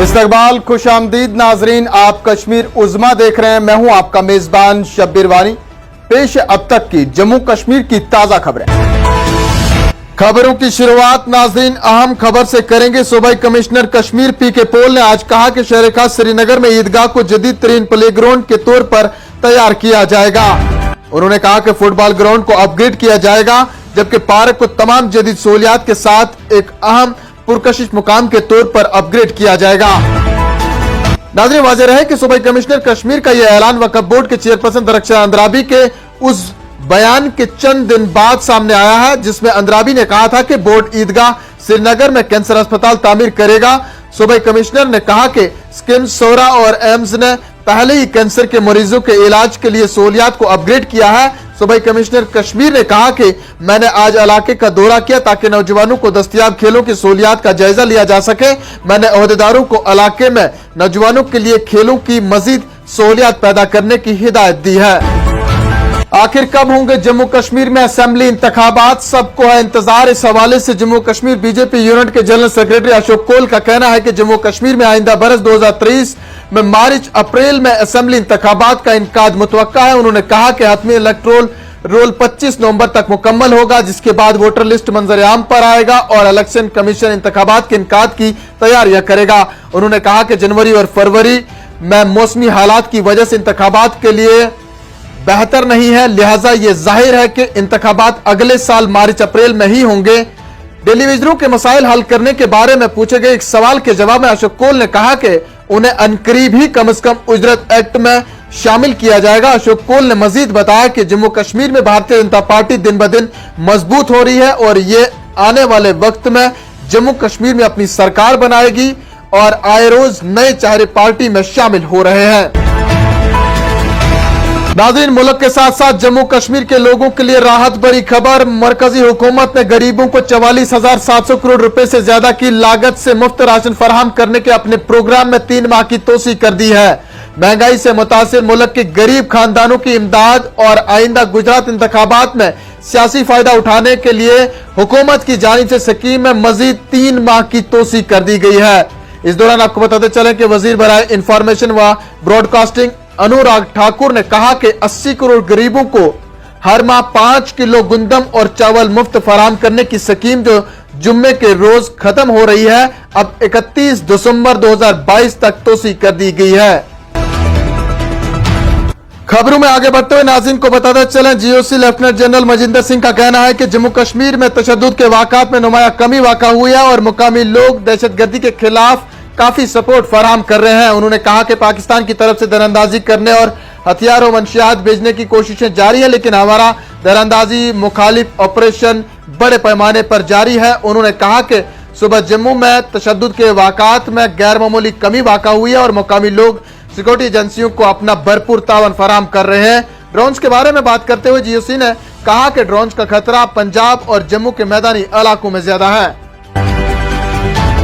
इस्तकबाल खुशामदीद नाजरीन, आप कश्मीर उज़्मा देख रहे हैं। मैं हूं आपका मेजबान शब्बीर वानी। पेश है अब तक की जम्मू कश्मीर की ताजा खबरें। खबरों की शुरुआत नाजरीन अहम खबर से करेंगे। सूबाई कमिश्नर कश्मीर पीके पॉल ने आज कहा कि शहर खास श्रीनगर में ईदगाह को जदीद तरीन प्ले ग्राउंड के तौर पर तैयार किया जाएगा। उन्होंने कहा कि फुटबॉल ग्राउंड को अपग्रेड किया जाएगा, जबकि पार्क को तमाम जदीद सहूलियात के साथ एक अहम पुरकशिश मुकाम के तौर पर अपग्रेड किया जाएगा। नाज़रीन, वाज़ेह रहे कि सूबाई कमिश्नर कश्मीर का यह ऐलान वक्फ बोर्ड के चेयरपर्सन दरख्शान अंद्राबी के उस बयान के चंद दिन बाद सामने आया है, जिसमें अंद्राबी ने कहा था कि बोर्ड ईदगाह श्रीनगर में कैंसर अस्पताल तामीर करेगा। सूबाई कमिश्नर ने कहा कि स्किम सोरा और एम्स ने पहले ही कैंसर के मरीजों के इलाज के लिए सहूलियात को अपग्रेड किया है। सूबाई कमिश्नर कश्मीर ने कहा कि मैंने आज इलाके का दौरा किया ताकि नौजवानों को दस्तयाब खेलों की सहूलियात का जायजा लिया जा सके। मैंने ओहदेदारों को इलाके में नौजवानों के लिए खेलों की मजीद सहूलियात पैदा करने की हिदायत दी है। आखिर कब होंगे जम्मू कश्मीर में असेंबली इंतखाबात, सबको है इंतजार। इस हवाले से जम्मू कश्मीर बीजेपी यूनिट के जनरल सेक्रेटरी अशोक कोल का कहना है कि जम्मू कश्मीर में आइंदा बरस 2023 में मार्च अप्रैल में असेंबली इंतखाबात का इनकाद मुतवक्का है। उन्होंने कहा कि हतमी इलेक्टोरल रोल 25 नवंबर तक मुकम्मल होगा, जिसके बाद वोटर लिस्ट मंजर आम पर आएगा और इलेक्शन कमीशन इंतखाबात के इनकाद की तैयारियां करेगा। उन्होंने कहा कि जनवरी और फरवरी में मौसमी हालात की वजह से इंतखाबात के लिए बेहतर नहीं है, लिहाजा यह जाहिर है कि इंतखाबात अगले साल मार्च अप्रैल में ही होंगे। टेलीविजनों के मसाइल हल करने के बारे में पूछे गए एक सवाल के जवाब में अशोक कोल ने कहा कि उन्हें अनकरीब ही कम से कम उजरत एक्ट में शामिल किया जाएगा। अशोक कोल ने मजीद बताया कि जम्मू कश्मीर में भारतीय जनता पार्टी दिन ब दिन मजबूत हो रही है और ये आने वाले वक्त में जम्मू कश्मीर में अपनी सरकार बनाएगी और आए रोज नए चेहरे पार्टी में शामिल हो रहे हैं। नाज़रीन, मुल्क के साथ साथ जम्मू कश्मीर के लोगों के लिए राहत भरी खबर। मरकजी हुकूमत ने गरीबों को 44,700 करोड़ रुपए से ज्यादा की लागत से मुफ्त राशन फराहम करने के अपने प्रोग्राम में 3 माह की तोसी कर दी है। महंगाई से मुतासिर मुल्क के गरीब खानदानों की इमदाद और आइंदा गुजरात इंतखाबात में सियासी फायदा उठाने के लिए हुकूमत की जानिब से स्कीम में मजीद 3 माह की तोसी कर दी गई है। इस दौरान आपको बताते चले कि वजीर बराए इंफॉर्मेशन व ब्रॉडकास्टिंग अनुराग ठाकुर ने कहा कि 80 करोड़ गरीबों को हर माह 5 किलो गुंदम और चावल मुफ्त फराहम करने की स्कीम जो जुम्मे के रोज खत्म हो रही है, अब 31 दिसंबर 2022 तक तोसी कर दी गई है। खबरों में आगे बढ़ते हुए नाज़रीन को बताते चलें, GOC lieutenant general Majinder Singh का कहना है कि जम्मू कश्मीर में तशद्दुद के वाक़ात में नुमाया कमी वाक़ा हुई है और मुकामी लोग दहशतगर्दी के खिलाफ काफी सपोर्ट फराहम कर रहे हैं। उन्होंने कहा कि पाकिस्तान की तरफ से दरअंदाजी करने और हथियार और मंशियात भेजने की कोशिशें जारी है, लेकिन हमारा दरअंदाजी मुखालिफ ऑपरेशन बड़े पैमाने पर जारी है। उन्होंने कहा कि सुबह जम्मू में तशद्दुद के वाक़ात में गैर मामूली कमी वाक़ा हुई है और मुकामी लोग सिक्योरिटी एजेंसियों को अपना भरपूर तावन फराहम कर रहे हैं। ड्रोन्स के बारे में बात करते हुए जीओसी ने कहा कि ड्रोन्स का खतरा पंजाब और जम्मू के मैदानी इलाकों में ज्यादा है।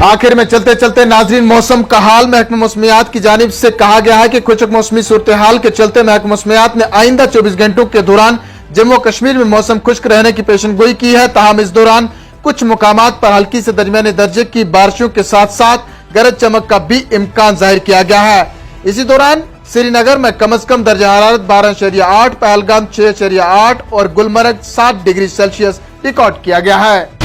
आखिर में चलते चलते नाजरीन, मौसम का हाल महकमा मौसमियात की जानिब से कहा गया है कि खुशक मौसमी सूरत हाल के चलते महकमा मौसमियात ने आइंदा 24 घंटों के दौरान जम्मू कश्मीर में मौसम खुश्क रहने की पेशनगोई की है। ताहम इस दौरान कुछ मुकामात पर हल्की से दरमियाने दर्जे की बारिशों के साथ साथ गरज चमक का भी इम्कान जाहिर किया गया है। इसी दौरान श्रीनगर में कम से कम दर्जा हरारत 12.8, पहलगाम 6.8 और गुलमर्ग 7 डिग्री सेल्सियस रिकॉर्ड किया गया है।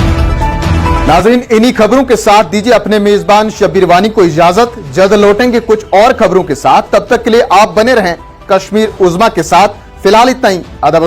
नाज़रीन, इन्हीं खबरों के साथ दीजिए अपने मेजबान शब्बीर वानी को इजाजत। जल्द लौटेंगे कुछ और खबरों के साथ, तब तक के लिए आप बने रहें कश्मीर उज़्मा के साथ। फिलहाल इतना ही, आदाब।